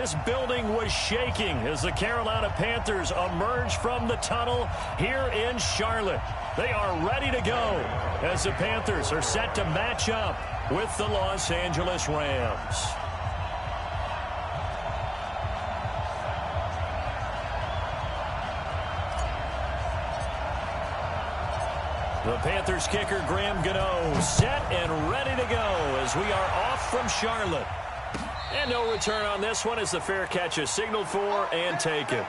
this building was shaking as the Carolina Panthers emerge from the tunnel here in Charlotte. They are ready to go as the Panthers are set to match up with the Los Angeles Rams. The Panthers kicker, Graham Gano, set and ready to go as we are off from Charlotte. And no return on this one as the fair catch is signaled for and taken.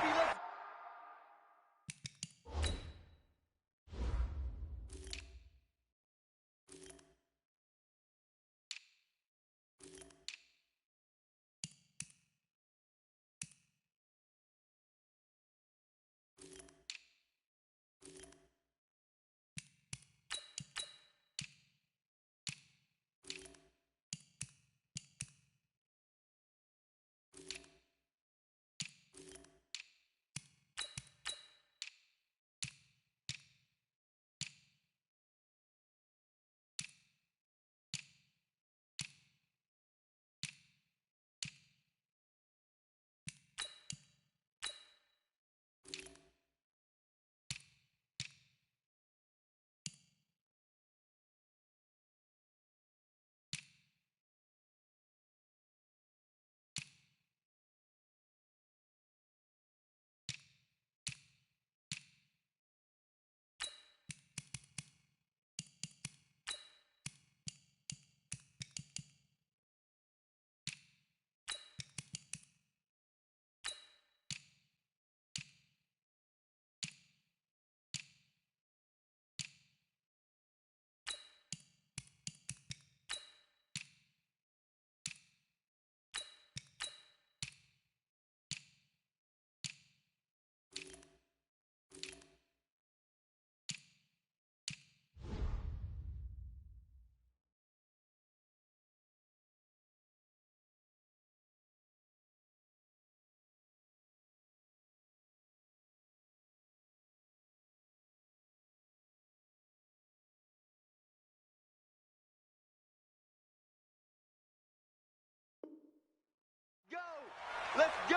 Let's go!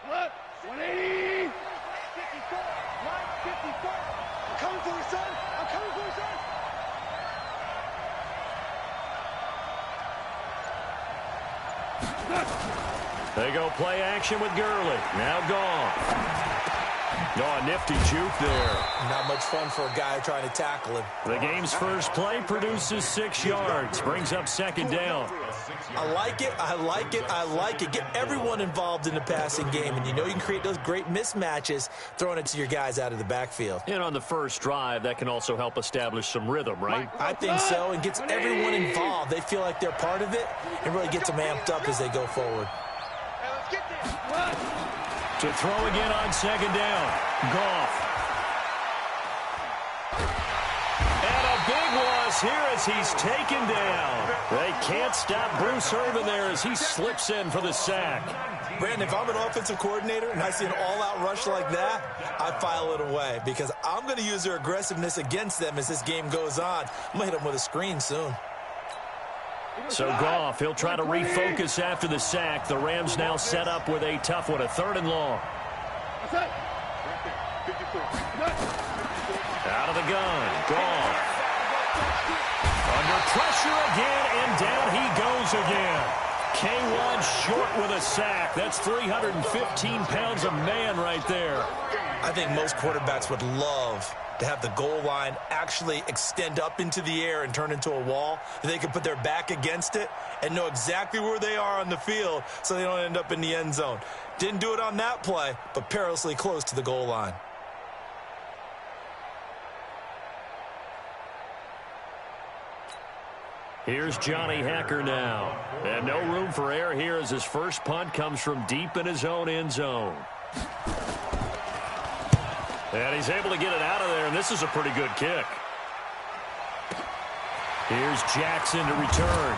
Look, 180! 54! 54! I'm coming for you, son! I'm coming for you, son! They go play action with Gurley. Now gone. Oh, a nifty juke there. Not much fun for a guy trying to tackle him. The game's first play produces 6 yards. Brings up second down. I like it. I like it. I like it. Get everyone involved in the passing game, and you know you can create those great mismatches throwing it to your guys out of the backfield. And on the first drive, that can also help establish some rhythm, right? I think so, and gets everyone involved. They feel like they're part of it and really gets them amped up as they go forward. Hey, let's get this! To throw again on second down. Goff. And a big loss here as he's taken down. They can't stop Bruce Irvin there as he slips in for the sack. Brandon, if I'm an offensive coordinator and I see an all-out rush like that, I file it away because I'm going to use their aggressiveness against them as this game goes on. I'm going to hit them with a screen soon. So Goff, he'll try to refocus after the sack. The Rams now set up with a tough one, a 3rd and long. Out of the gun, Goff. Under pressure again, and down he goes again. K1 short with a sack. That's 315 pounds of man right there. I think most quarterbacks would love to have the goal line actually extend up into the air and turn into a wall. They can put their back against it and know exactly where they are on the field so they don't end up in the end zone. Didn't do it on that play, but perilously close to the goal line. Here's Johnny Hacker now. And no room for error here as his first punt comes from deep in his own end zone. And he's able to get it out of there, and this is a pretty good kick. Here's Jackson to return.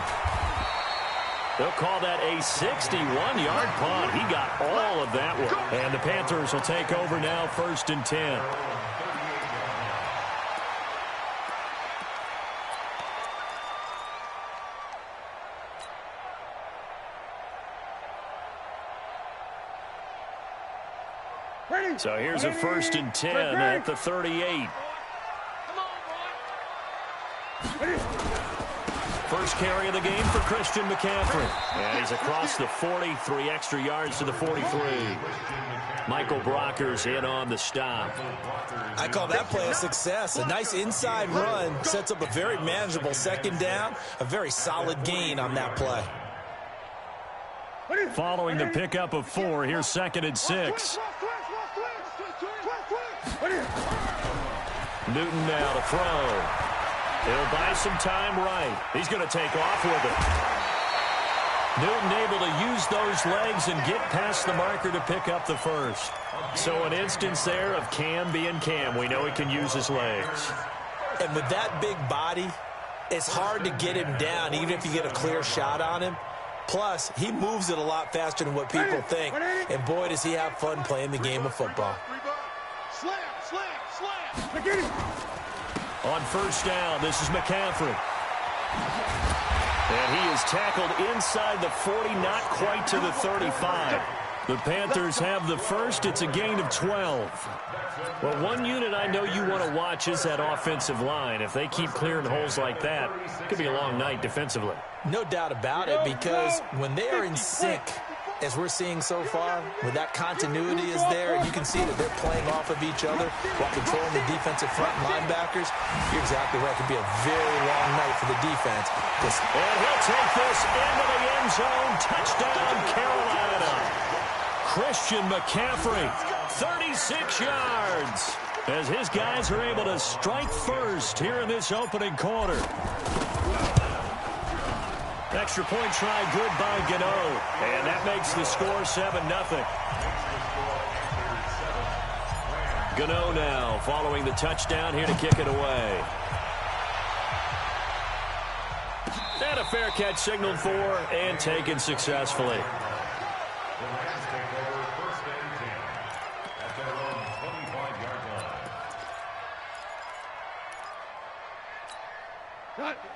They'll call that a 61-yard punt. He got all of that one. And the Panthers will take over now, 1st and 10. So here's a 1st and 10 at the 38. First carry of the game for Christian McCaffrey. And he's across the 40, 3 extra yards to the 43. Michael Brocker's in on the stop. I call that play a success. A nice inside run sets up a very manageable 2nd down. A very solid gain on that play. Following the pickup of 4, here's 2nd and 6. Newton now to throw. He'll buy some time right. He's going to take off with it. Newton able to use those legs and get past the marker to pick up the first. So an instance there of Cam being Cam. We know he can use his legs. And with that big body, it's hard to get him down even if you get a clear shot on him. Plus, he moves it a lot faster than what people think. And boy, does he have fun playing the game of football. Slam, slam, slam. On 1st down, this is McCaffrey. And he is tackled inside the 40, not quite to the 35. The Panthers have the first. It's a gain of 12. Well, one unit I know you want to watch is that offensive line. If they keep clearing holes like that, it could be a long night defensively. No doubt about it, because when they are in sync, as we're seeing so far, when that continuity is there, and you can see that they're playing off of each other while controlling the defensive front linebackers, you're exactly right. It could be a very long night for the defense. And he'll take this into the end zone. Touchdown, Carolina. Christian McCaffrey, 36 yards, as his guys are able to strike first here in this opening quarter. Extra point try good by Gano. And that makes the score 7-0. Gano now following the touchdown here to kick it away. And a fair catch signaled for and taken successfully.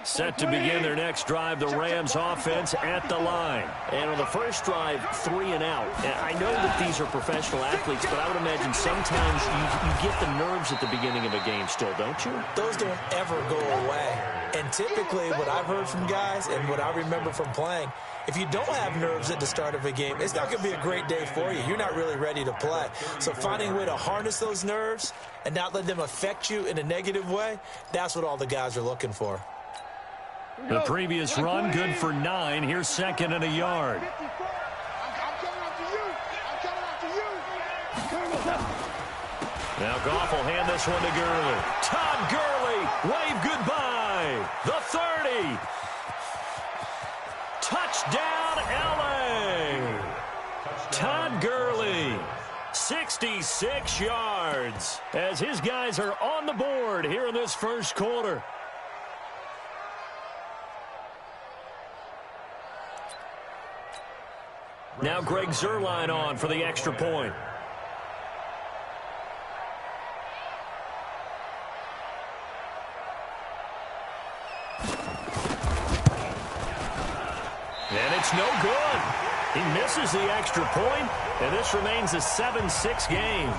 Set to begin their next drive, the Rams offense at the line. And on the first drive, 3 and out. And I know that these are professional athletes, but I would imagine sometimes you get the nerves at the beginning of a game still, don't you? Those don't ever go away. And typically what I've heard from guys and what I remember from playing, if you don't have nerves at the start of a game, it's not going to be a great day for you. You're not really ready to play. So finding a way to harness those nerves and not let them affect you in a negative way, that's what all the guys are looking for. The previous run, good for 9. Here's 2nd and a yard. Now Goff will hand this one to Gurley. Todd Gurley, wave goodbye. The 30. Touchdown, L.A. Todd Gurley, 66 yards, as his guys are on the board here in this first quarter. Now Greg Zuerlein on for the extra point. And it's no good. He misses the extra point, and this remains a 7-6 game.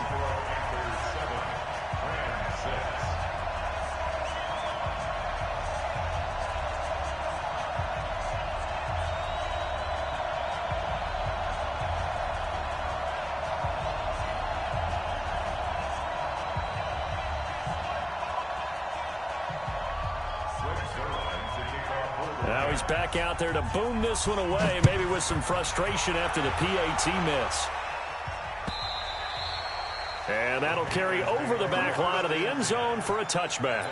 Now he's back out there to boom this one away, maybe with some frustration after the PAT miss. And that'll carry over the back line of the end zone for a touchback.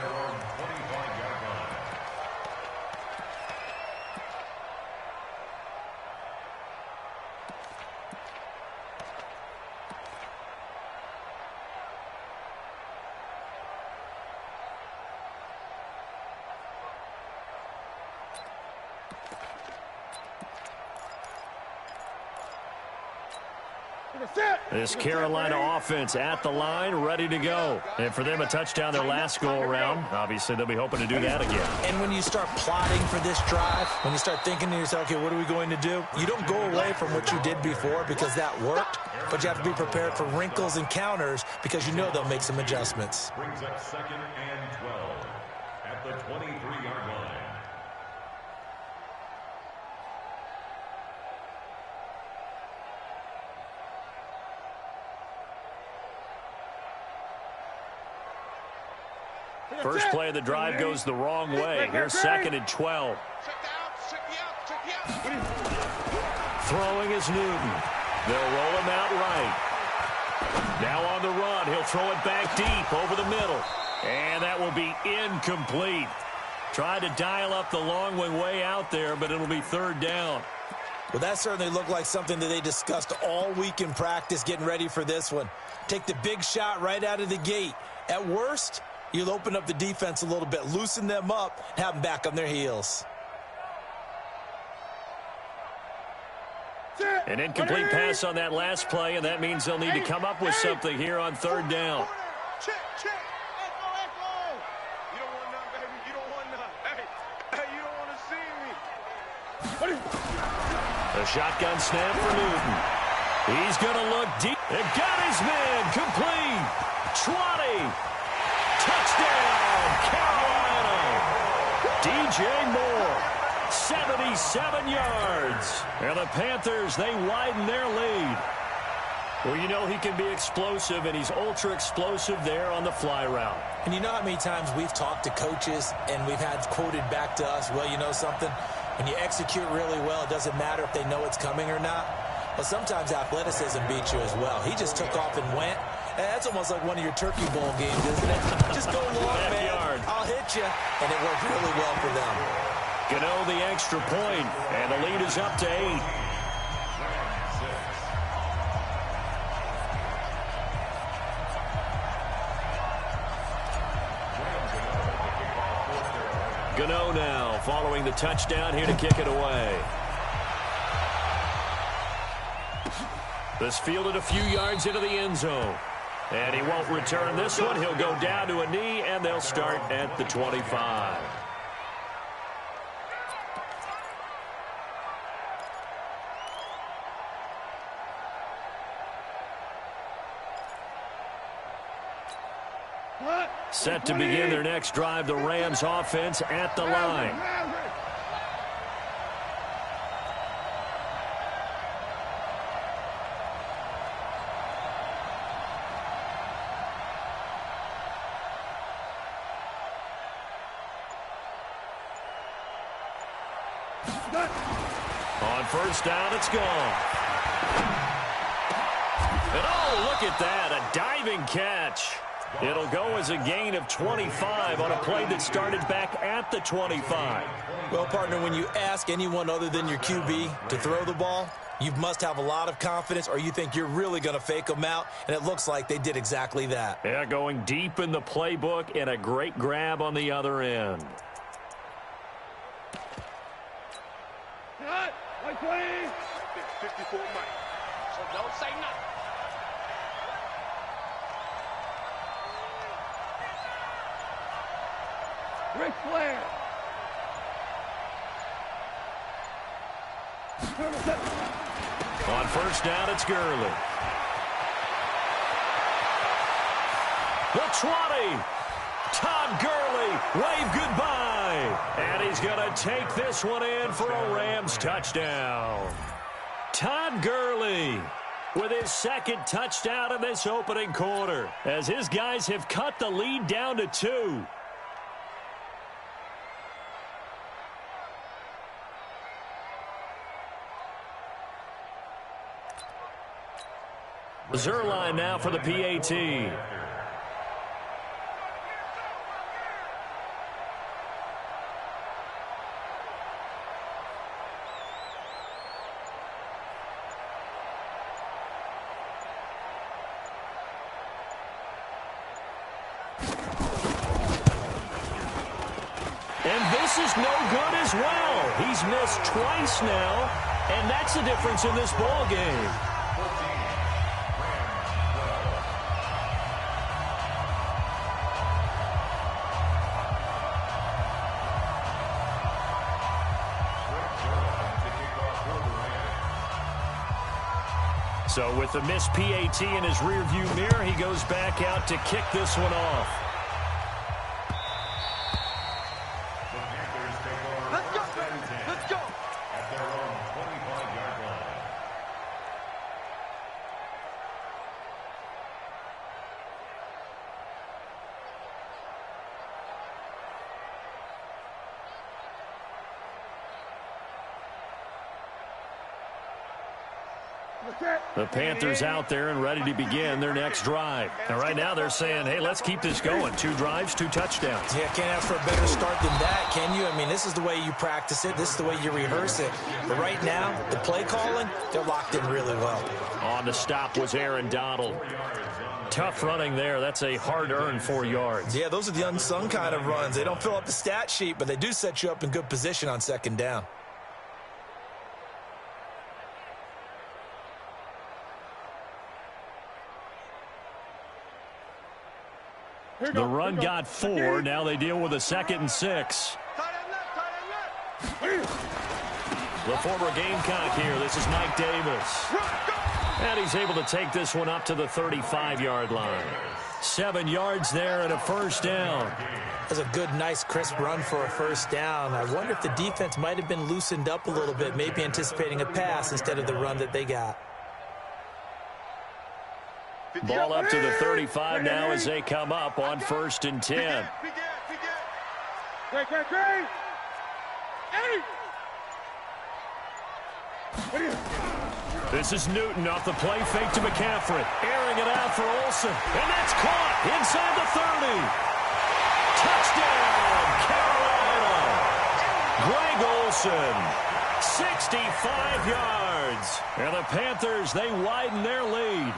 This Carolina offense at the line, ready to go. And for them, a touchdown their last go-around. Obviously, they'll be hoping to do that again. And when you start plotting for this drive, when you start thinking to yourself, okay, what are we going to do? You don't go away from what you did before because that worked, but you have to be prepared for wrinkles and counters because you know they'll make some adjustments. Brings up 2nd and 12 at the 23-yard line. First play of the drive goes the wrong way. Here's 2nd and 12. Throwing is Newton. They'll roll him out right. Now on the run. He'll throw it back deep over the middle. And that will be incomplete. Tried to dial up the long one way out there, but it'll be 3rd down. Well, that certainly looked like something that they discussed all week in practice getting ready for this one. Take the big shot right out of the gate. At worst, you'll open up the defense a little bit, loosen them up, and have them back on their heels. An incomplete pass on that last play, and that means they'll need to come up with something here on 3rd down. Check. Echo. You don't want none, baby. You don't want none. Hey, you don't want to see me. The shotgun snap for Newton. He's going to look deep. It got his man complete. 20. Touchdown, Carolina. DJ Moore, 77 yards. And the Panthers, they widen their lead. Well, you know he can be explosive, and he's ultra-explosive there on the fly route. And you know how many times we've talked to coaches and we've had quoted back to us, well, you know something? When you execute really well, it doesn't matter if they know it's coming or not. But sometimes athleticism beats you as well. He just took off and went. That's almost like one of your Turkey Bowl games, isn't it? Just go long, man. I'll hit you. And it worked really well for them. Gano the extra point, and the lead is up to 8. Gano now following the touchdown here to kick it away. This fielded a few yards into the end zone. And he won't return this one. He'll go down to a knee, and they'll start at the 25. Set to begin their next drive, the Rams offense at the line. On first down, it's gone. And oh, look at that, a diving catch. It'll go as a gain of 25 on a play that started back at the 25. Well, partner, when you ask anyone other than your QB to throw the ball, you must have a lot of confidence, or you think you're really going to fake them out, and it looks like they did exactly that. Yeah, going deep in the playbook and a great grab on the other end. Cut. Like 20. 54 Mike. So don't say nothing. Ric Flair. On first down, it's Gurley. The 20. Todd Gurley, wave goodbye. And he's going to take this one in for a Rams touchdown. Todd Gurley with his second touchdown in this opening quarter, as his guys have cut the lead down to 2. Zerline now for the PAT. And this is no good as well. He He's missed twice now, and that's the difference in this ball game. So with the missed PAT in his rearview mirror, he goes back out to kick this one off. Let's go. Let's go. At their own 25-yard line. The Panthers out there and ready to begin their next drive. And right now they're saying, hey, let's keep this going. 2 drives, 2 touchdowns. Yeah, can't ask for a better start than that, can you? I mean, this is the way you practice it. This is the way you rehearse it. But right now, the play calling, they're locked in really well. On the stop was Aaron Donald. Tough running there. That's a hard-earned 4 yards. Yeah, those are the unsung kind of runs. They don't fill up the stat sheet, but they do set you up in good position on second down. The run got 4. Now they deal with a 2nd and 6. The former Gamecock here. This is Mike Davis. And he's able to take this one up to the 35-yard line. 7 yards there and a first down. That's a good, nice, crisp run for a first down. I wonder if the defense might have been loosened up a little bit, maybe anticipating a pass instead of the run that they got. Ball up to the 35 now as they come up on 1st and 10. This is Newton off the play fake to McCaffrey. Airing it out for Olsen. And that's caught inside the 30. Touchdown, Carolina. Greg Olsen, 65 yards. And the Panthers, they widen their lead.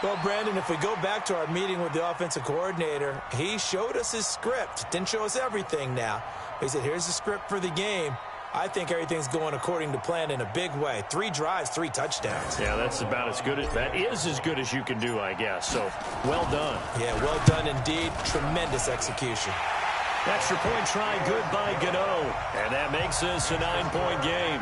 Well, Brandon, if we go back to our meeting with the offensive coordinator, he showed us his script. Didn't show us everything now. He said, here's the script for the game. I think everything's going according to plan in a big way. 3 drives, 3 touchdowns. Yeah, that's about as good as, that is as good as you can do, I guess. So, well done. Yeah, well done indeed. Tremendous execution. Extra point try, good by Gano. And that makes this a 9-point game.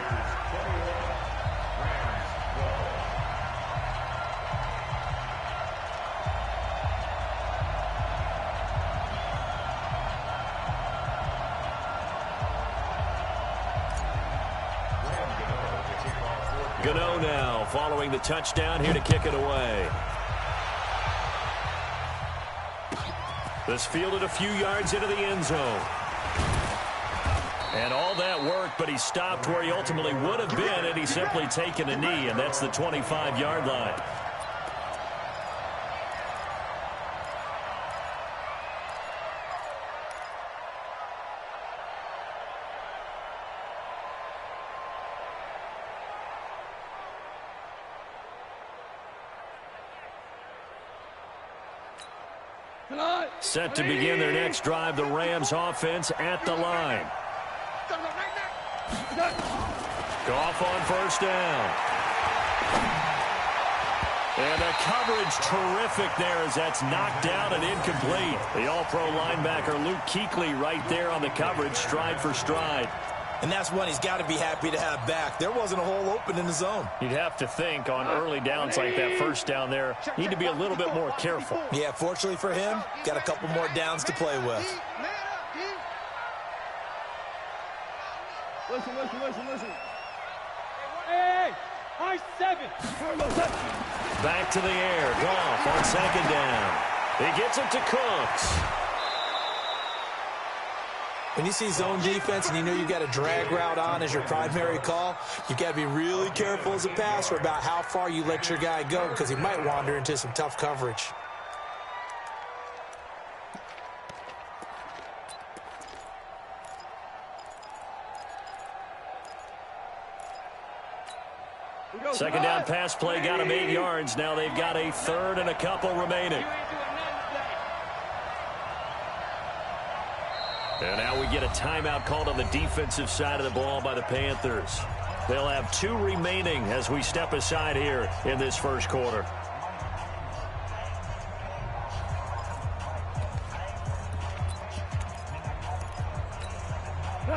Gano now following the touchdown here to kick it away. This fielded a few yards into the end zone. And all that work, but he stopped where he ultimately would have been, and he's simply taken a knee, and that's the 25-yard line. Set to begin their next drive, the Rams offense at the line. Goff on first down. And the coverage terrific there as that's knocked down and incomplete. The all-pro linebacker Luke Kuechly right there on the coverage, stride for stride. And that's one he's got to be happy to have back. There wasn't a hole open in the zone. You'd have to think on early downs like that first down there, need to be a little bit more careful. Yeah, fortunately for him, got a couple more downs to play with. Listen. Hey, high 7. Back to the air. Goff on 2nd down. He gets it to Cooks. When you see zone defense and you know you've got a drag route on as your primary call, you've got to be really careful as a passer about how far you let your guy go because he might wander into some tough coverage. Second down pass play got him 8 yards. Now they've got a 3rd and a couple remaining. And now we get a timeout called on the defensive side of the ball by the Panthers. They'll have 2 remaining as we step aside here in this first quarter.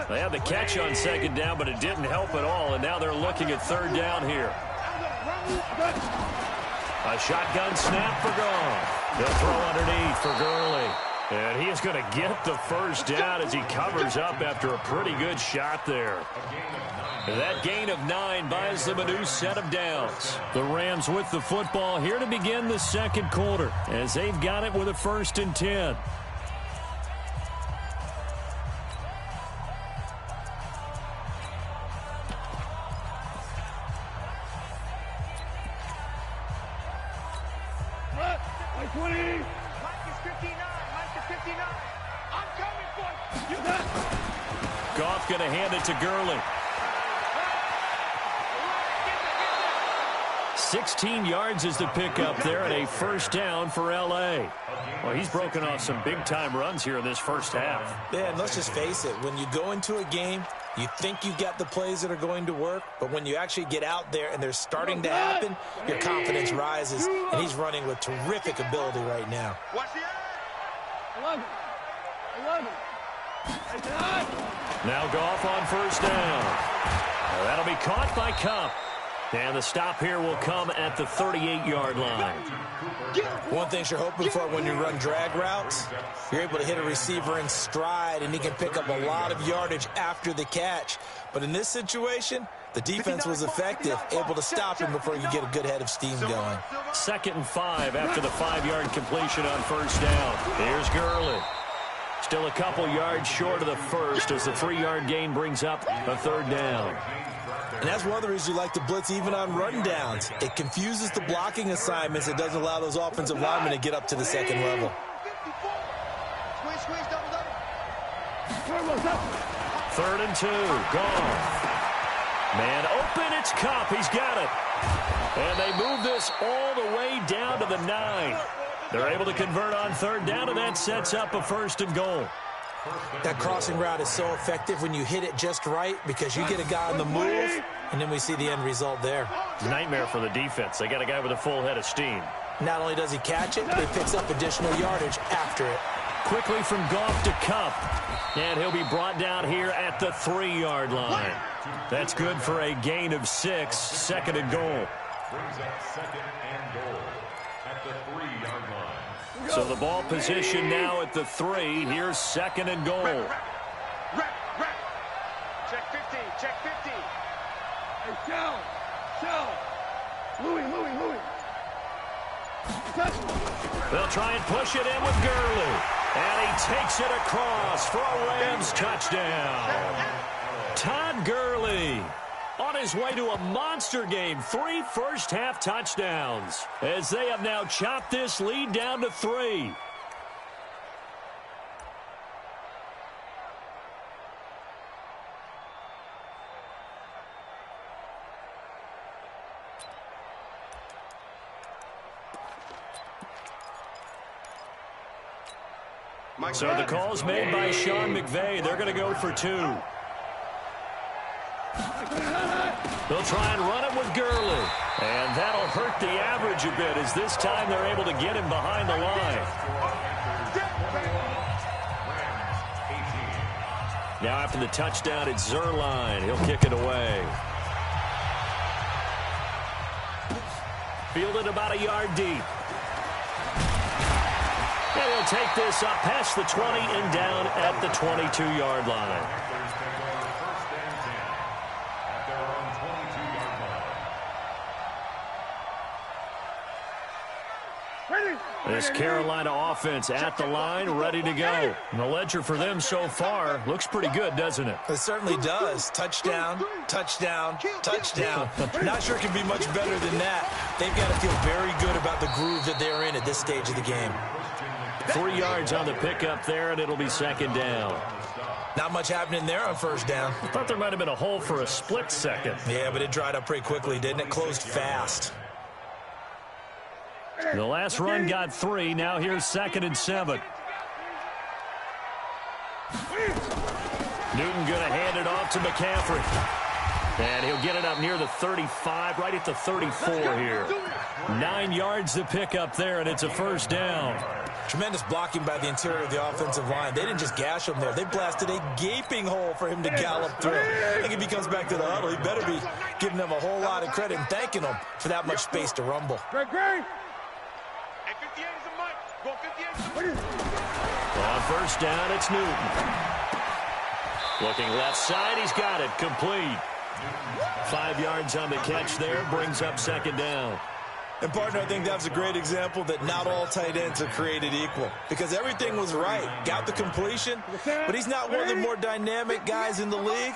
They had the catch on second down, but it didn't help at all, and now they're looking at third down here. A shotgun snap for Goff. They'll throw underneath for Gurley. And he is going to get the first down as he covers up after a pretty good shot there. That gain of 9 buys them a new set of downs. The Rams with the football here to begin the second quarter as they've got it with a 1st and 10. Goff going to hand it to Gurley. 16 yards is the pickup there and a first down for L.A. Well, he's broken off some big-time runs here in this first half. Yeah, and let's just face it. When you go into a game, you think you've got the plays that are going to work, but when you actually get out there and they're starting to happen, your confidence rises, and he's running with terrific ability right now. Now Goff on first down. That'll be caught by Kupp. And the stop here will come at the 38-yard line. One thing you're hoping for when you run drag routes, you're able to hit a receiver in stride, and he can pick up a lot of yardage after the catch. But in this situation, the defense was effective, able to stop him before you get a good head of steam going. 2nd and 5 after the 5-yard completion on first down. Here's Gurley. Still a couple yards short of the first as the 3-yard gain brings up a third down. And that's one of the reasons you like to blitz even on run downs. It confuses the blocking assignments. It doesn't allow those offensive linemen to get up to the second level. 3rd and 2. Goff. Man open, it's Kupp. He's got it. And they move this all the way down to the 9. They're able to convert on third down, and that sets up a 1st and goal. That crossing route is so effective when you hit it just right because you get a guy on the move, and then we see the end result there. Nightmare for the defense. They got a guy with a full head of steam. Not only does he catch it, but he picks up additional yardage after it. Quickly from Goff to Kupp, and he'll be brought down here at the 3-yard line. That's good for a gain of 6, 2nd and goal. Brings up 2nd and goal at the 3-yard line. So the ball position now at the 3. Here's 2nd and goal. Check 50, check 50. Hey, Shell. Louis. They'll try and push it in with Gurley. And he takes it across for a Rams touchdown. Todd Gurley on his way to a monster game. 3 first-half touchdowns as they have now chopped this lead down to 3. So the call's made by Sean McVay. They're going to go for 2. They'll try and run it with Gurley. And that'll hurt the average a bit as this time they're able to get him behind the line. Now after the touchdown, it's Zerline. He'll kick it away. Fielded about a yard deep. And he'll take this up past the 20 and down at the 22-yard line. This Carolina offense at the line, ready to go. And the ledger for them so far looks pretty good, doesn't it? It certainly does. Touchdown, touchdown, touchdown. Not sure it can be much better than that. They've got to feel very good about the groove that they're in at this stage of the game. 3 yards on the pickup there, and it'll be 2nd down. Not much happening there on first down. I thought there might have been a hole for a split second. Yeah, but it dried up pretty quickly, didn't it? Closed fast. The last run got 3. Now here's 2nd and 7. Newton going to hand it off to McCaffrey. And he'll get it up near the 35, right at the 34 here. 9 yards to pick up there, and it's a first down. Tremendous blocking by the interior of the offensive line. They didn't just gash him there. They blasted a gaping hole for him to gallop through. I think if he comes back to the huddle, he better be giving them a whole lot of credit and thanking them for that much space to rumble. Great. Hey, 58 is a mic. Go 58 is a mic. On first down, it's Newton. Looking left side, he's got it. Complete. 5 yards on the catch there, brings up second down. And, partner, I think that's a great example that not all tight ends are created equal because everything was right. Got the completion, but he's not one of the more dynamic guys in the league.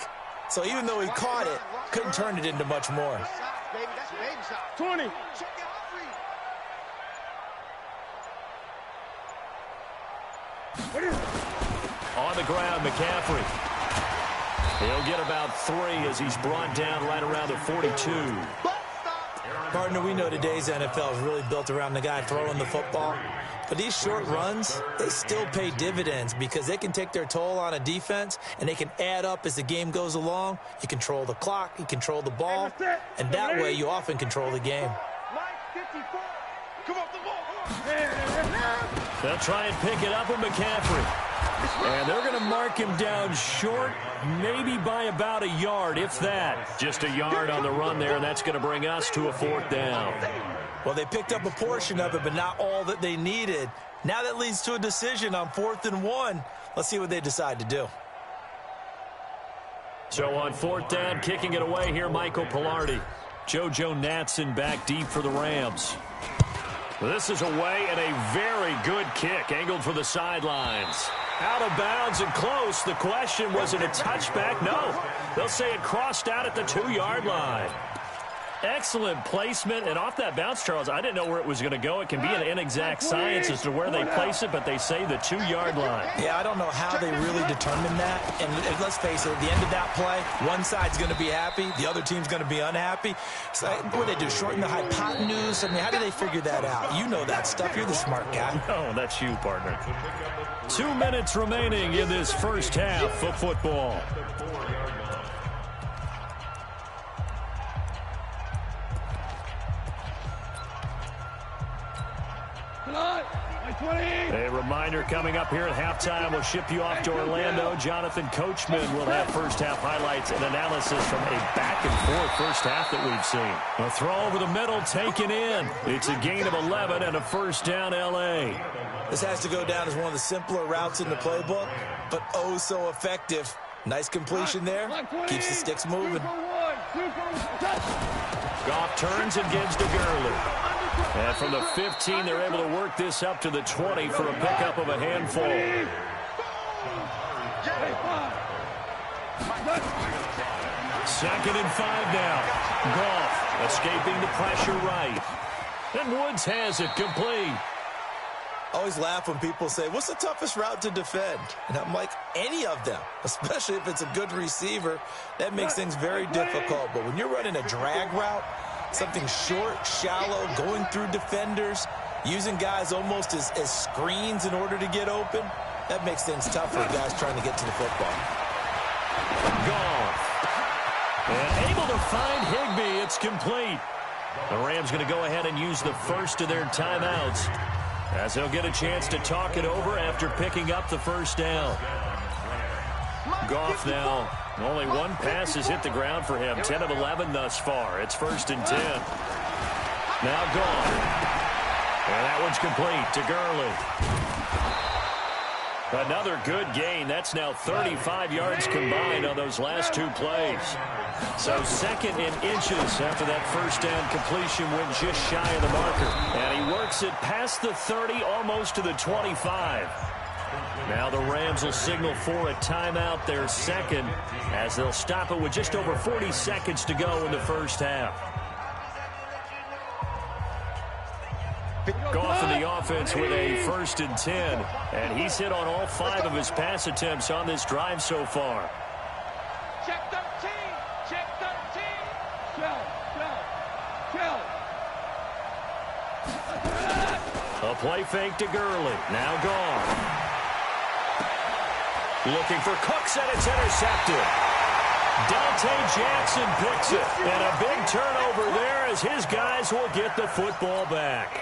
So even though he caught it, couldn't turn it into much more. 20. On the ground, McCaffrey. He'll get about 3 as he's brought down right around the 42. Partner, we know today's NFL is really built around the guy throwing the football. But these short runs, they still pay dividends because they can take their toll on a defense and they can add up as the game goes along. You control the clock, you control the ball, and that way you often control the game. They'll try and pick it up with McCaffrey. And they're going to mark him down short, maybe by about a yard, if that. Just a yard on the run there, and that's going to bring us to a fourth down. Well, they picked up a portion of it, but not all that they needed. Now that leads to a decision on 4th and 1. Let's see what they decide to do. So on 4th down, kicking it away here, Michael Pilardi. JoJo Natson back deep for the Rams. This is away and a very good kick, angled for the sidelines. Out of bounds and close. The question, was it a touchback? No. They'll say it crossed out at the 2-yard line. Excellent placement, and off that bounce, Charles, I didn't know where it was going to go. It can be an inexact science as to where they place it, but they say the 2-yard line. Yeah, I don't know how they really determine that. And let's face it, at the end of that play, one side's going to be happy, the other team's going to be unhappy. So what do they do, shorten the hypotenuse? I mean, how do they figure that out? You know that stuff. You're the smart guy. No, that's you, partner. 2 minutes remaining in this first half of football. A reminder coming up here at halftime. We'll ship you off to Orlando. Jonathan Coachman will have first half highlights and analysis from a back-and-forth first half that we've seen. A throw over the middle, taken in. It's a gain of 11 and a first down, L.A. This has to go down as one of the simpler routes in the playbook, but oh so effective. Nice completion there. Keeps the sticks moving. Goff turns and gives to Gurley. And from the 15, they're able to work this up to the 20 for a pickup of a handful. 2nd and 5 now. Goff escaping the pressure right. And Woods has it complete. I always laugh when people say, what's the toughest route to defend? And I'm like, any of them, especially if it's a good receiver. That makes things very difficult. But when you're running a drag route, something short, shallow, going through defenders, using guys almost as screens in order to get open, that makes things tough for guys trying to get to the football. Goff. And able to find Higbee. It's complete. The Rams going to go ahead and use the first of their timeouts, as they'll get a chance to talk it over after picking up the first down. Goff now, only one pass has hit the ground for him. 10 of 11 thus far. It's 1st and 10. Now Goff. And that one's complete to Gurley. Another good gain. That's now 35 yards combined on those last 2 plays. So 2nd in inches after that first down completion went just shy of the marker. And he works it past the 30, almost to the 25. Now the Rams will signal for a timeout, their 2nd, as they'll stop it with just over 40 seconds to go in the first half. Goff in the offense with a 1st and 10, and he's hit on all 5 of his pass attempts on this drive so far. Check 13. Check 13. A play fake to Gurley. Now Goff. Looking for Cooks, and it's intercepted. Dante Jackson picks it. And a big turnover there as his guys will get the football back.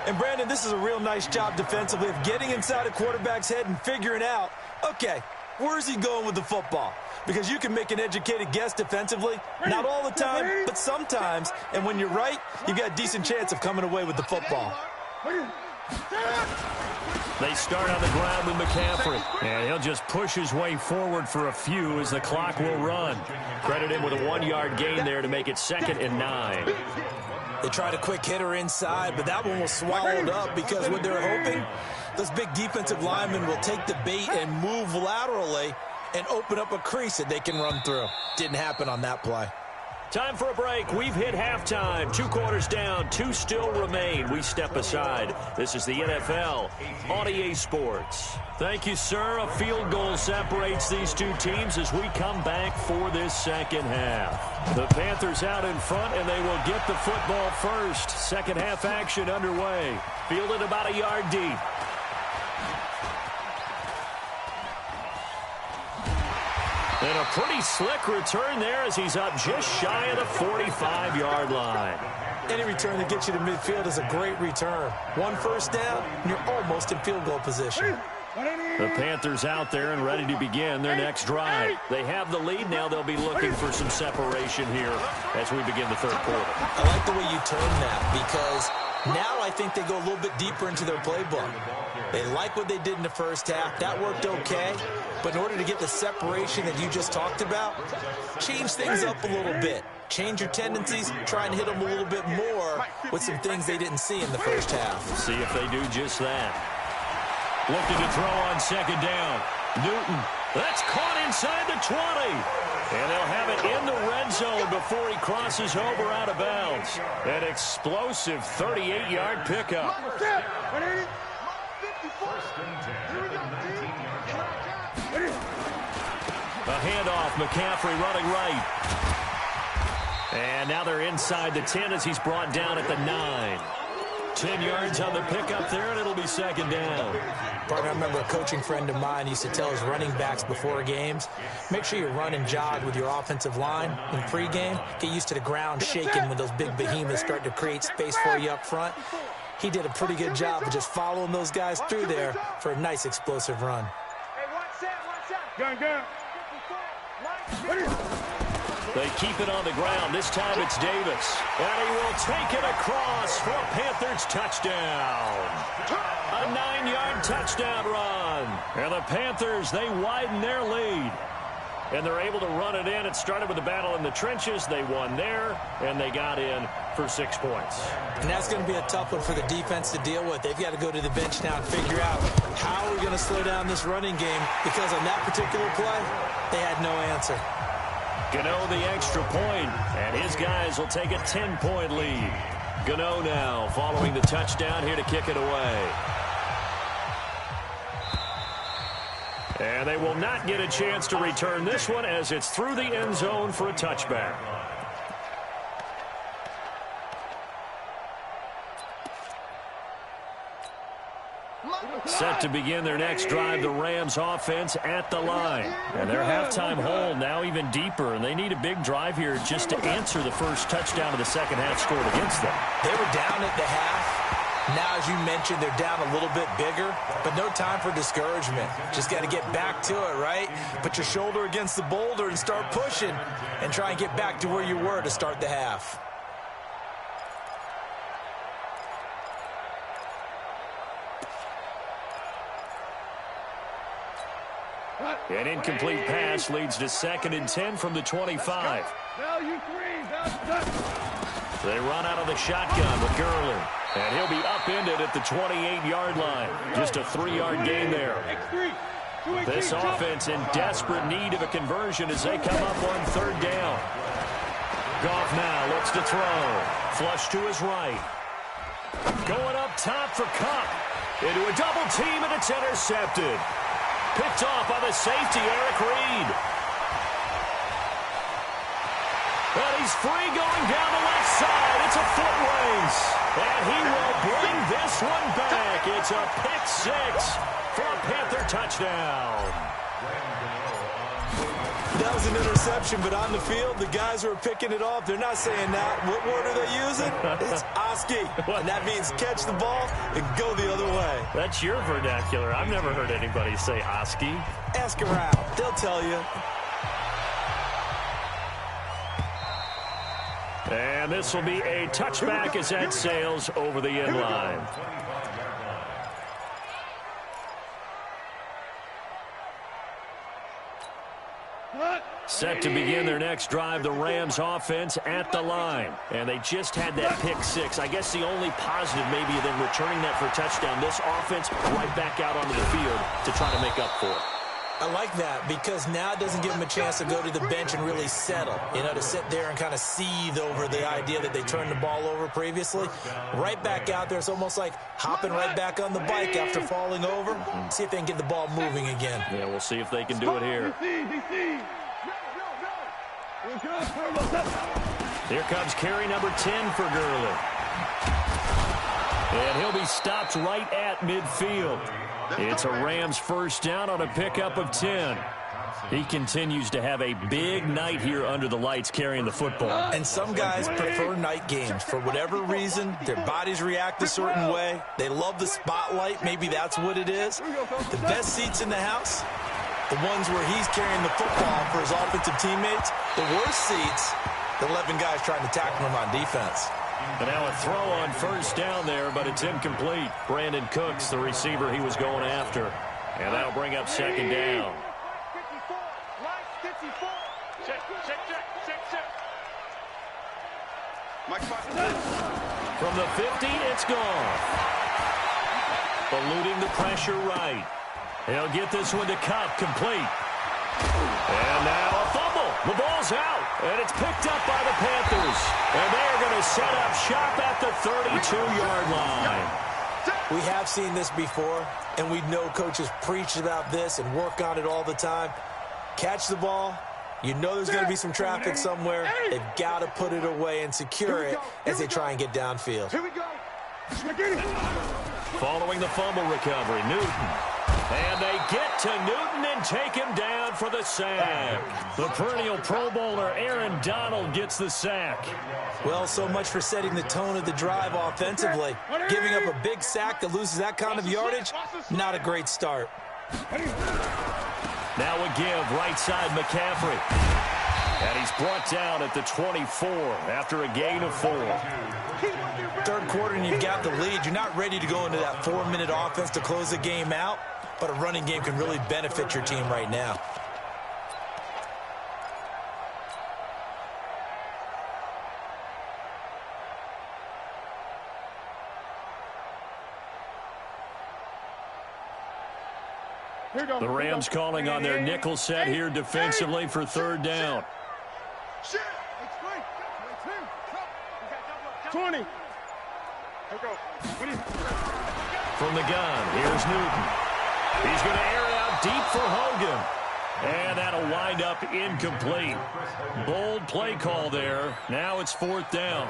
And, Brandon, this is a real nice job defensively of getting inside a quarterback's head and figuring out, okay, where's he going with the football? Because you can make an educated guess defensively, not all the time, but sometimes. And when you're right, you've got a decent chance of coming away with the football. They start on the ground with McCaffrey, and he'll just push his way forward for a few as the clock will run. Credit him with a 1-yard gain there to make it 2nd and 9. They tried a quick hitter inside, but that one was swallowed up because what they're hoping, those big defensive linemen will take the bait and move laterally and open up a crease that they can run through. Didn't happen on that play. Time for a break. We've hit halftime. 2 quarters down. 2 still remain. We step aside. This is the NFL on EA Sports. Thank you, sir. A field goal separates these two teams as we come back for this second half. The Panthers out in front, and they will get the football first. Second half action underway. Fielded about a yard deep. And a pretty slick return there as he's up just shy of the 45-yard line. Any return that gets you to midfield is a great return. 1 first down, and you're almost in field goal position. The Panthers out there and ready to begin their next drive. They have the lead. Now they'll be looking for some separation here as we begin the third quarter. I like the way you turn that because now I think they go a little bit deeper into their playbook. They like what they did in the first half. That worked okay. But in order to get the separation that you just talked about, change things up a little bit. Change your tendencies. Try and hit them a little bit more with some things they didn't see in the first half. See if they do just that. Looking to throw on second down. Newton. That's caught inside the 20. And they'll have it in the red zone before he crosses over out of bounds. An explosive 38-yard pickup. A handoff, McCaffrey running right. And now they're inside the 10 as he's brought down at the 9. 10 yards on the pickup there, and it'll be second down. Partner, I remember a coaching friend of mine used to tell his running backs before games, make sure you run and jog with your offensive line in pregame. Get used to the ground shaking when those big behemoths start to create space for you up front. He did a pretty good job of just following those guys through there for a nice explosive run. They keep it on the ground. This time it's Davis. And he will take it across for a Panthers touchdown. A 9-yard touchdown run. And the Panthers, they widen their lead. And they're able to run it in. It started with a battle in the trenches. They won there, and they got in for 6 points. And that's going to be a tough one for the defense to deal with. They've got to go to the bench now and figure out how we're going to slow down this running game because on that particular play, they had no answer. Gano the extra point, and his guys will take a 10-point lead. Gano now following the touchdown here to kick it away. And they will not get a chance to return this one as it's through the end zone for a touchback. Set to begin their next drive, the Rams offense at the line. And their halftime hole now even deeper, and they need a big drive here just to answer the first touchdown of the second half scored against them. They were down at the half. Now, as you mentioned, they're down a little bit bigger, but no time for discouragement. Just got to get back to it, right? Put your shoulder against the boulder and start pushing and try and get back to where you were to start the half. An incomplete pass leads to 2nd and 10 from the 25. They run out of the shotgun with Gurley. And he'll be upended at the 28-yard line. Just a 3-yard gain there. This offense in desperate need of a conversion as they come up on 3rd down. Goff now looks to throw. Flush to his right. Going up top for Cup. Into a double team, and it's intercepted. Picked off by the safety, Eric Reed. And he's free going down the left side. It's a foot race. And he will bring this one back. It's a pick six for a Panther touchdown. That was an interception, but on the field, the guys who are picking it off, they're not saying that. What word are they using? It's Oski. And that means catch the ball and go the other way. That's your vernacular. I've never heard anybody say Oski. Ask around. They'll tell you. And this will be a touchback as that sails over the end line. Set to begin their next drive, the Rams offense at the line. And they just had that pick six. I guess the only positive maybe than returning that for a touchdown. This offense right back out onto the field to try to make up for it. I like that because now it doesn't give them a chance to go to the bench and really settle. You know, to sit there and kind of seethe over the idea that they turned the ball over previously. Right back out there. It's almost like hopping right back on the bike after falling over. See if they can get the ball moving again. Yeah, we'll see if they can do it here. Here comes carry number 10 for Gurley. And he'll be stopped right at midfield. It's a Rams first down on a pickup of 10. He continues to have a big night here under the lights carrying the football. And some guys prefer night games. For whatever reason, their bodies react a certain way. They love the spotlight. Maybe that's what it is. The best seats in the house, the ones where he's carrying the football for his offensive teammates. The worst seats, the 11 guys trying to tackle him on defense. And now a throw on first down there, but it's incomplete. Brandon Cooks, the receiver he was going after. And that'll bring up second down. 54, line 54. Check. Mike, From the 50, it's gone. Eluding the pressure right. He'll get this one to cut, complete. And now a fumble. The ball's out, and it's picked up by the Panthers. And they're going to set up shop at the 32-yard line. We have seen this before, and we know coaches preach about this and work on it all the time. Catch the ball. You know there's going to be some traffic somewhere. They've got to put it away and secure it as they try and get downfield. Here we go. Following the fumble recovery, Newton. And they get to Newton and take him down for the sack. The perennial Pro Bowler Aaron Donald gets the sack. Well, so much for setting the tone of the drive offensively. Giving up a big sack that loses that kind of yardage, not a great start. Now a give, right side McCaffrey. And he's brought down at the 24 after a gain of 4. Third quarter and you've got the lead. You're not ready to go into that 4-minute offense to close the game out, but a running game can really benefit your team right now. The Rams calling on their nickel set here defensively for third down. Tourney. From the gun, here's Newton. He's going to air it out deep for Hogan. And that'll wind up incomplete. Bold play call there. Now it's fourth down.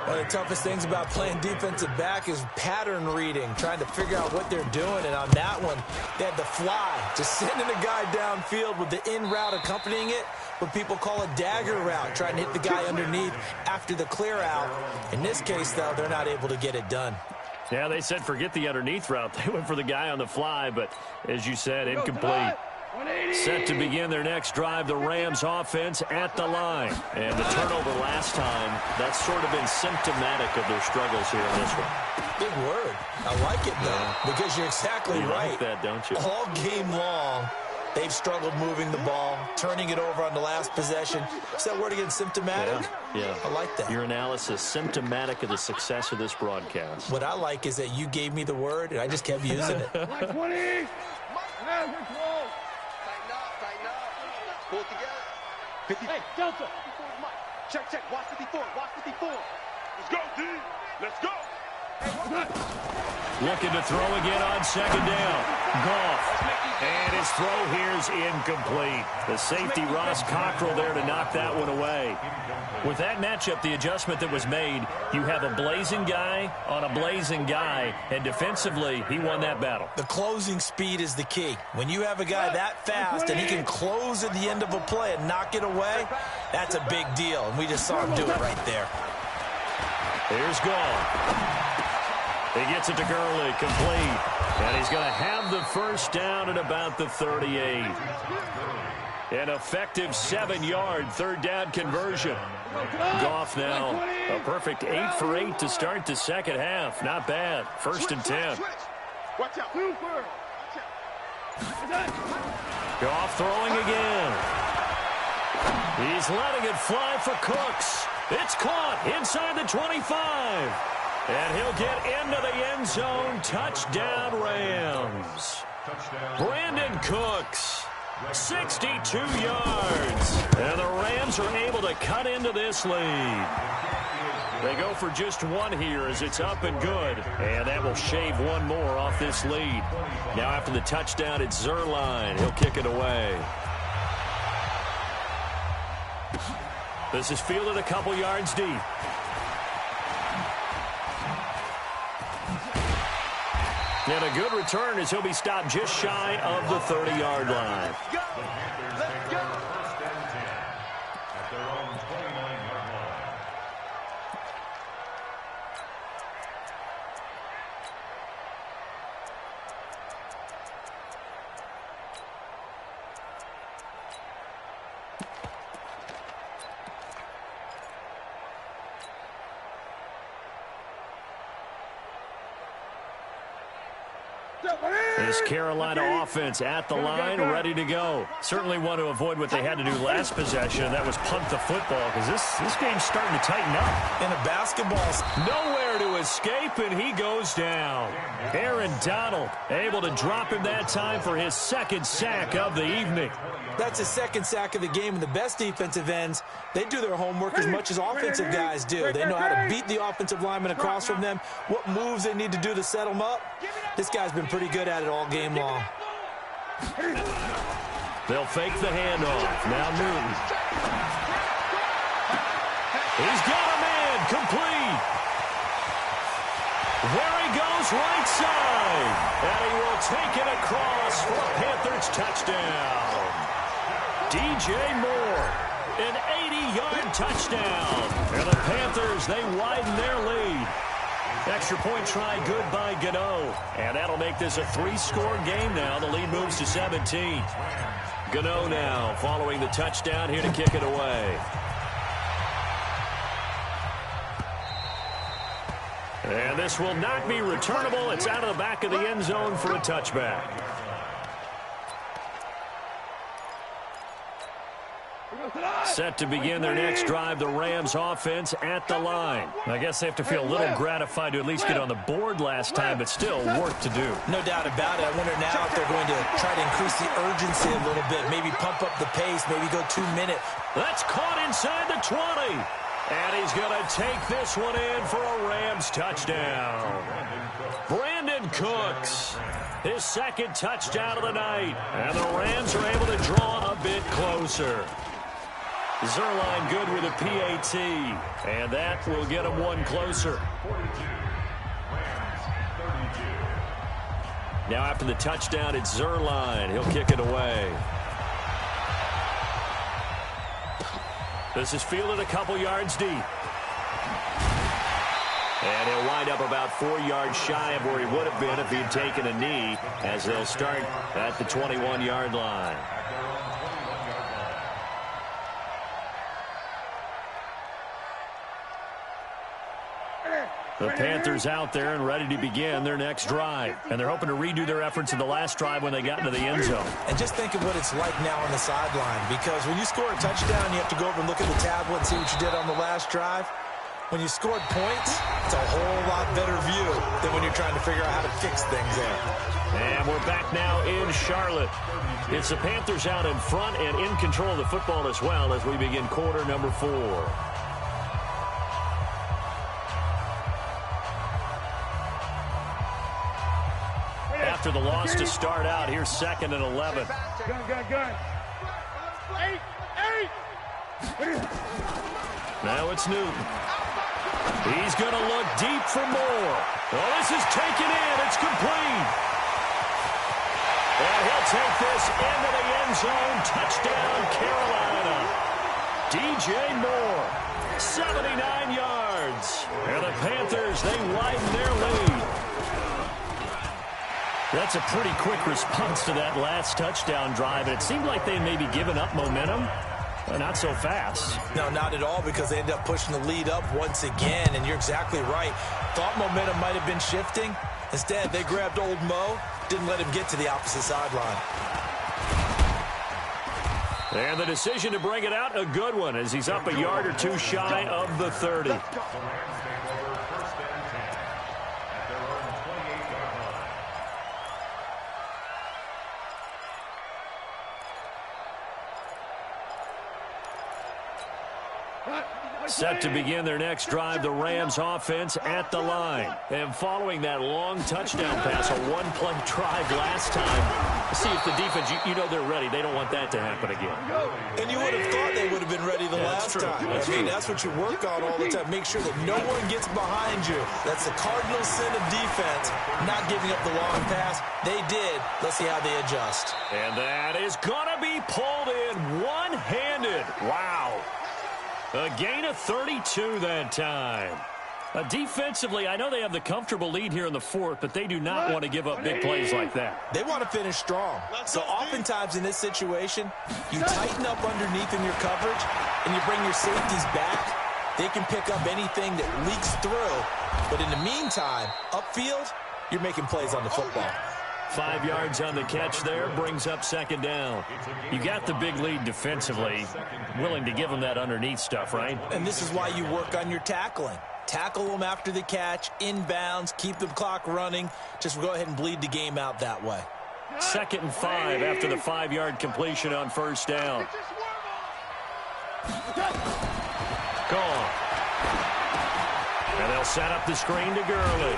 One of the toughest things about playing defensive back is pattern reading, trying to figure out what they're doing. And on that one, they had the fly, just sending a guy downfield with the in route accompanying it, what people call a dagger route, trying to hit the guy underneath after the clear out. In this case, though, they're not able to get it done. Yeah, they said forget the underneath route. They went for the guy on the fly, but as you said, incomplete. Set to begin their next drive, the Rams offense at the line. And the turnover last time, that's sort of been symptomatic of their struggles here in this one. Big word. I like it, though, because you're exactly right. Like that, don't you? All game long, they've struggled moving the ball, turning it over on the last possession. Is that word again, symptomatic? Yeah. I like that. Your analysis, symptomatic of the success of this broadcast. What I like is that you gave me the word, and I just kept using it. 20. Tighten up. Pull it together. 50. Hey, Delta. Check. Watch 54. Let's go, D. Let's go. Hey, looking to throw again on second down. Goff. And his throw here is incomplete. The safety, Ross Cockrell, there to knock that one away. With that matchup, the adjustment that was made, you have a blazing guy on a blazing guy, and defensively, he won that battle. The closing speed is the key. When you have a guy that fast and he can close at the end of a play and knock it away, that's a big deal, and we just saw him do it right there. Here's Goff. He gets it to Gurley, complete. And he's going to have the first down at about the 38. An effective 7-yard third down conversion. Goff now a perfect 8 for 8 to start the second half. Not bad. First and 10. Goff throwing again. He's letting it fly for Cooks. It's caught inside the 25. And he'll get into the end zone. Touchdown, Rams. Brandon Cooks, 62 yards. And the Rams are able to cut into this lead. They go for just one here as it's up and good. And that will shave one more off this lead. Now after the touchdown, it's Zuerlein. He'll kick it away. This is fielded a couple yards deep. And a good return as he'll be stopped just shy of the 30-yard line. Let's go. First and 10 at their own 29-yard line. This Carolina offense at the line, ready to go. Certainly want to avoid what they had to do last possession, and that was punt the football, because this game's starting to tighten up. In a basketball, nowhere to escape, and he goes down. Aaron Donald able to drop him that time for his second sack of the evening. that's his second sack of the game, and the best defensive ends, they do their homework as much as offensive guys do. They know how to beat the offensive lineman across from them, what moves they need to do to set them up. This guy's been pretty good at it all game long. They'll fake the handoff. Now Newton. He's got a man complete. There he goes, right side. And he will take it across for a Panthers touchdown. DJ Moore, an 80-yard touchdown. And the Panthers, they widen their lead. Extra point try good by Gano. And that'll make this a 3-score game now. The lead moves to 17. Gano now following the touchdown here to kick it away. And this will not be returnable. It's out of the back of the end zone for a touchback. Set to begin their next drive, the Rams offense at the line. I guess they have to feel a little gratified to at least get on the board last time, but still work to do. No doubt about it. I wonder now if they're going to try to increase the urgency a little bit, maybe pump up the pace, maybe go 2 minutes. That's caught inside the 20. And he's going to take this one in for a Rams touchdown. Brandon Cooks, his second touchdown of the night. And the Rams are able to draw a bit closer. Zuerlein good with a PAT. And that will get him one closer. Now after the touchdown, it's Zuerlein. He'll kick it away. This is fielded a couple yards deep. And he'll wind up about 4 yards shy of where he would have been if he'd taken a knee, as they'll start at the 21-yard line. The Panthers out there and ready to begin their next drive. And they're hoping to redo their efforts in the last drive when they got into the end zone. And just think of what it's like now on the sideline, because when you score a touchdown, you have to go over and look at the tablet and see what you did on the last drive. When you scored points, it's a whole lot better view than when you're trying to figure out how to fix things there. And we're back now in Charlotte. It's the Panthers out in front and in control of the football as well as we begin quarter number 4. after the loss to start out. Here's 2nd and 11. Gun. 8. Now it's Newton. He's going to look deep for more. Oh, this is taken in. It's complete. And he'll take this into the end zone. Touchdown, Carolina. DJ Moore, 79 yards. And the Panthers, they widen their lead. That's a pretty quick response to that last touchdown drive. And it seemed like they may be giving up momentum. Not so fast. No, not at all, because they end up pushing the lead up once again, and you're exactly right. Thought momentum might have been shifting. Instead, they grabbed old Mo, didn't let him get to the opposite sideline. And the decision to bring it out, a good one, as he's up a yard or two shy of the 30. Set to begin their next drive, the Rams offense at the line. And following that long touchdown pass, a one-play drive last time, see if the defense, you know they're ready. They don't want that to happen again. And you would have thought they would have been ready the last time. That's what you work on all the time. Make sure that no one gets behind you. That's the cardinal sin of defense, not giving up the long pass. They did. Let's see how they adjust. And that is going to be pulled in one-handed. Wow. A gain of 32 that time. Defensively, I know they have the comfortable lead here in the 4th, but they do not want to give up big plays like that. They want to finish strong. So oftentimes in this situation, you tighten up underneath in your coverage, and you bring your safeties back. They can pick up anything that leaks through. But in the meantime, upfield, you're making plays on the football. 5 yards on the catch there, brings up 2nd down. You got the big lead defensively, willing to give them that underneath stuff, right? And this is why you work on your tackling. Tackle them after the catch, inbounds, keep the clock running. Just go ahead and bleed the game out that way. 2nd and 5 after the 5-yard completion on 1st down. Gone. And they'll set up the screen to Gurley.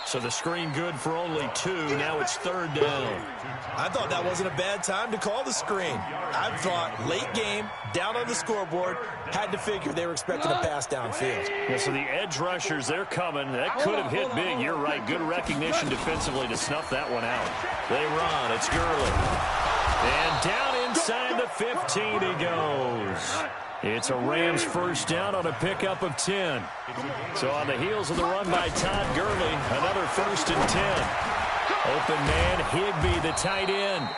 So the screen good for only 2. Now it's 3rd down. I thought that wasn't a bad time to call the screen. I thought late game, down on the scoreboard, had to figure they were expecting a pass downfield. Yeah, so the edge rushers, they're coming. That could have hit big. You're right. Good recognition defensively to snuff that one out. They run. It's Gurley. And down inside the 15 he goes. It's a Rams 1st down on a pickup of 10. So on the heels of the run by Todd Gurley, another 1st and 10. Open man, Higbee, the tight end.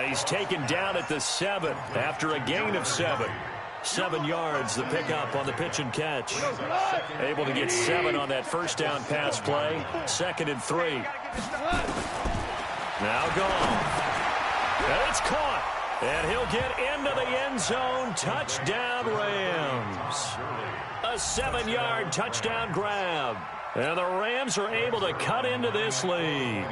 He's taken down at the 7 after a gain of 7. 7 yards, the pickup on the pitch and catch. Able to get 7 on that 1st down pass play. 2nd and 3. Now gone. And it's caught. And he'll get into the end zone. Touchdown, Rams. A 7-yard touchdown grab. And the Rams are able to cut into this lead.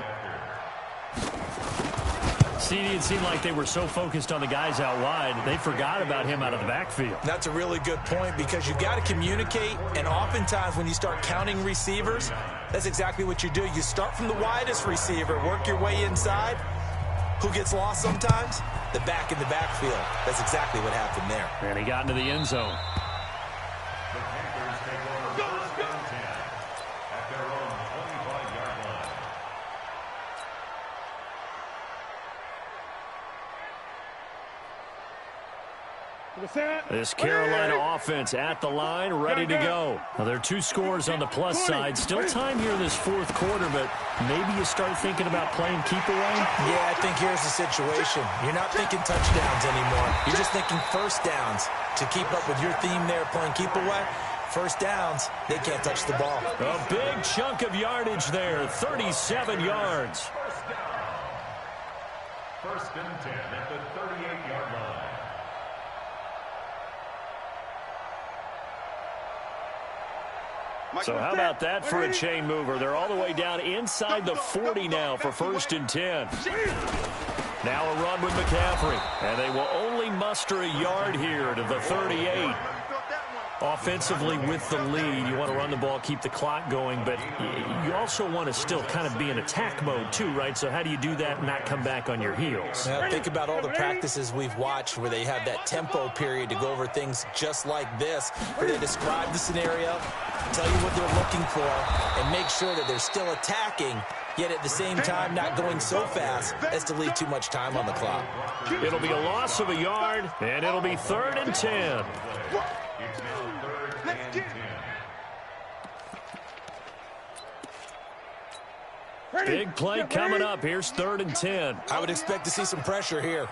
See, it seemed like they were so focused on the guys out wide, they forgot about him out of the backfield. That's a really good point, because you've got to communicate, and oftentimes when you start counting receivers, that's exactly what you do. You start from the widest receiver, work your way inside. Who gets lost sometimes? The back in the backfield. That's exactly what happened there. And he got into the end zone. The Panthers take over 1st and 10 at their own 25-yard line. This Carolina offense at the line, ready to go. Well, there are 2 scores on the plus side. Still time here in this 4th quarter, but maybe you start thinking about playing keep away? Yeah, I think here's the situation. You're not thinking touchdowns anymore. You're just thinking 1st downs. To keep up with your theme there, playing keep away, 1st downs, they can't touch the ball. A big chunk of yardage there, 37 yards. 1st and 10 at the 38-yard line. So how about that for a chain mover? They're all the way down inside the 40 now for 1st and 10. Now a run with McCaffrey. And they will only muster a yard here to the 38. Offensively with the lead, you want to run the ball, keep the clock going, but you also want to still kind of be in attack mode too, right? So how do you do that and not come back on your heels? Now, think about all the practices we've watched where they have that tempo period to go over things just like this, where they describe the scenario, tell you what they're looking for, and make sure that they're still attacking, yet at the same time not going so fast as to leave too much time on the clock. It'll be a loss of a yard, and it'll be 3rd and 10. It's now 3rd and 10. Big play coming up. Here's 3rd and 10. I would expect to see some pressure here.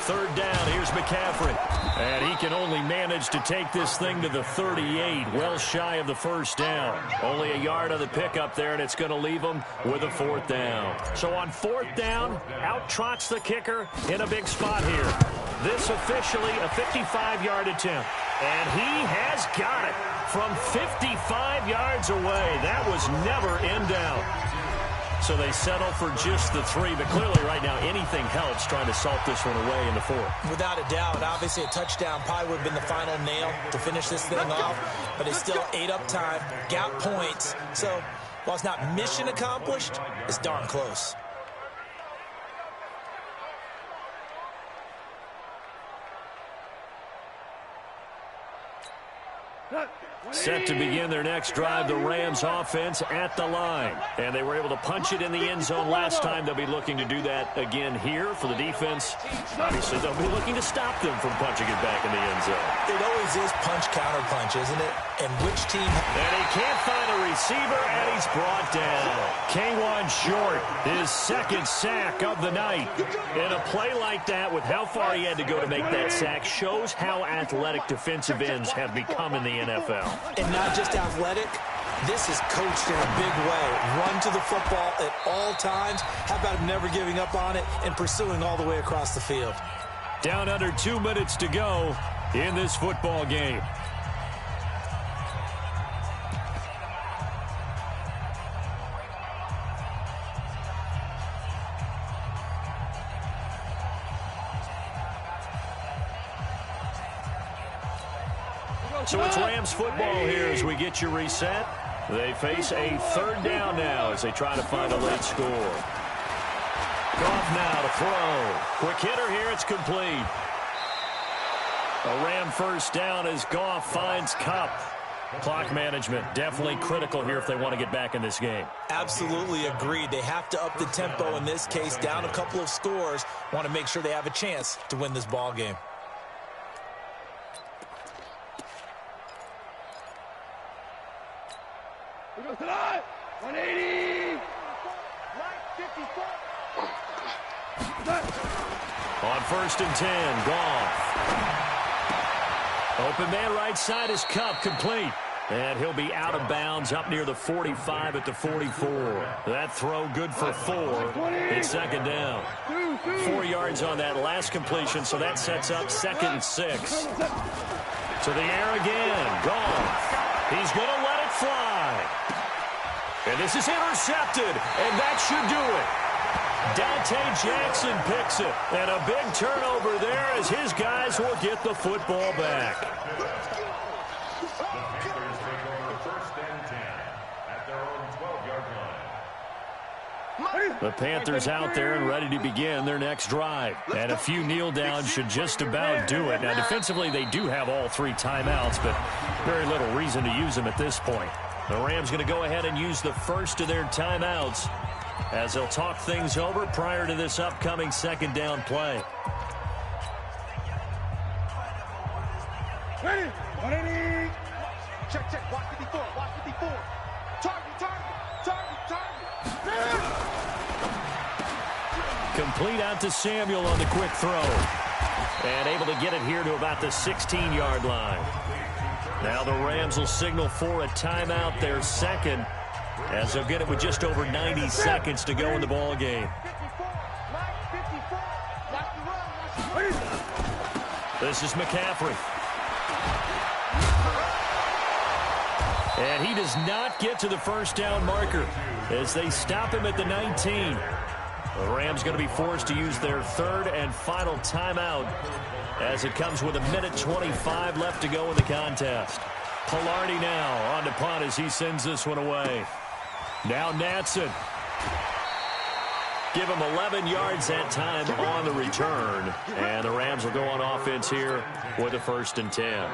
3rd down. Here's McCaffrey. And he can only manage to take this thing to the 38, well shy of the 1st down. Only a yard on the pickup there, and it's going to leave him with a 4th down. So on 4th down, out trots the kicker in a big spot here. This officially a 55-yard attempt. And he has got it from 55 yards away. That was never in doubt. So they settle for just the 3, but clearly right now anything helps trying to salt this one away in the 4th. Without a doubt, obviously a touchdown probably would have been the final nail to finish this thing off, but they still ate up time, got points. So while it's not mission accomplished, it's darn close. Set to begin their next drive, the Rams offense at the line. And they were able to punch it in the end zone last time. They'll be looking to do that again here for the defense. Obviously, they'll be looking to stop them from punching it back in the end zone. It always is punch-counter-punch, isn't it? And which team... And he can't find a receiver, and he's brought down. K'Wan Short, his 2nd sack of the night. In a play like that, with how far he had to go to make that sack, shows how athletic defensive ends have become in the NFL. And not just athletic, this is coached in a big way. Run to the football at all times. How about him never giving up on it and pursuing all the way across the field? Down under 2 minutes to go in this football game. So it's Rams football here as we get you reset. They face a 3rd down now as they try to find a late score. Goff now to throw. Quick hitter here, it's complete. A Ram 1st down as Goff finds Kupp. Clock management definitely critical here if they want to get back in this game. Absolutely agreed. They have to up the tempo in this case, down a couple of scores. Want to make sure they have a chance to win this ball game. We go to the 180. On 1st and 10, Goff. Open man right side is Kupp, complete. And he'll be out of bounds up near the 45 at the 44. That throw good for 4. It's 2nd down. 4 yards on that last completion, so that sets up 2nd and 6. To the air again, Goff. He's going to let it fly. And this is intercepted, and that should do it. Dante Jackson picks it, and a big turnover there as his guys will get the football back. The Panthers take over 1st and 10 at their own 12-yard line. The Panthers out there and ready to begin their next drive. And a few kneel downs should just about do it. Now, defensively, they do have all 3 timeouts, but very little reason to use them at this point. The Rams going to go ahead and use the first of their timeouts as they'll talk things over prior to this upcoming 2nd down play. Ready? 180. Check. Watch 54. Watch 54. Target. Complete out to Samuel on the quick throw. And able to get it here to about the 16-yard line. Now the Rams will signal for a timeout, their 2nd, as they'll get it with just over 90 seconds to go in the ball game. This is McCaffrey. And he does not get to the 1st down marker as they stop him at the 19. The Rams going to be forced to use their third and final timeout as it comes with 1:25 left to go in the contest. Pilardi now on to punt as he sends this one away. Now Natson. Give him 11 yards that time on the return. And the Rams will go on offense here with a 1st and 10.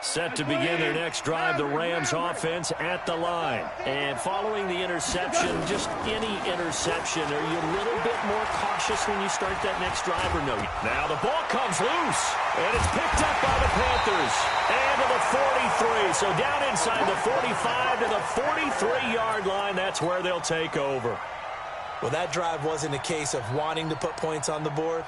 Set to begin their next drive, the Rams offense at the line. And following the interception, just any interception, are you a little bit more cautious when you start that next drive or no? Now the ball comes loose, and it's picked up by the Panthers. And to the 43, so down inside the 45 to the 43-yard line, that's where they'll take over. Well, that drive wasn't a case of wanting to put points on the board.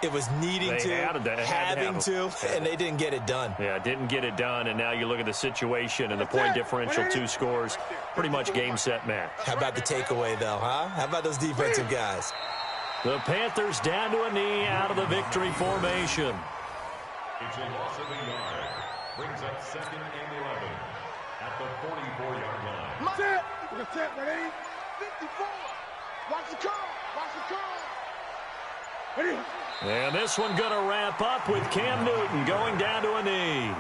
It was needing having to, and they didn't get it done. Yeah, didn't get it done, and now you look at the situation and the point differential, 2 scores, pretty much game, set, match. How about the takeaway, though, huh? How about those defensive guys? The Panthers down to a knee out of the victory formation. It's a loss of a yard. Brings up 2nd and 11 at the 44-yard line. Set. We're going to set. 180. 54. Watch the curl. Watch the curl. Ready? And this one going to wrap up with Cam Newton going down to a knee.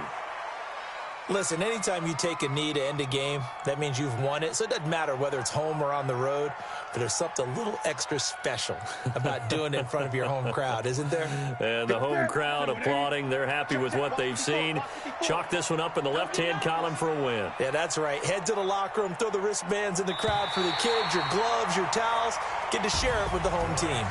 Listen, anytime you take a knee to end a game, that means you've won it. So it doesn't matter whether it's home or on the road, but there's something a little extra special about doing it in front of your home crowd, isn't there? And the home crowd applauding. They're happy with what they've seen. Chalk this one up in the left-hand column for a win. Yeah, that's right. Head to the locker room, throw the wristbands in the crowd for the kids, your gloves, your towels. Get to share it with the home team.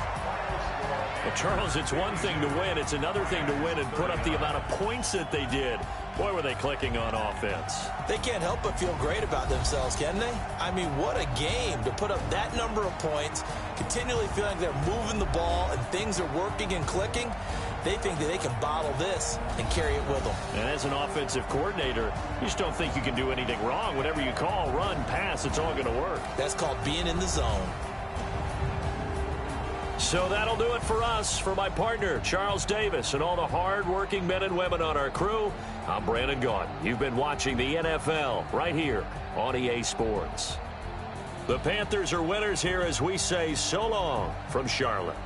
Well, Charles, it's one thing to win. It's another thing to win and put up the amount of points that they did. Boy, were they clicking on offense. They can't help but feel great about themselves, can they? I mean, what a game to put up that number of points, continually feeling like they're moving the ball and things are working and clicking. They think that they can bottle this and carry it with them. And as an offensive coordinator, you just don't think you can do anything wrong. Whatever you call, run, pass, it's all going to work. That's called being in the zone. So that'll do it for us. For my partner, Charles Davis, and all the hard-working men and women on our crew, I'm Brandon Gaudin. You've been watching the NFL right here on EA Sports. The Panthers are winners here as we say so long from Charlotte.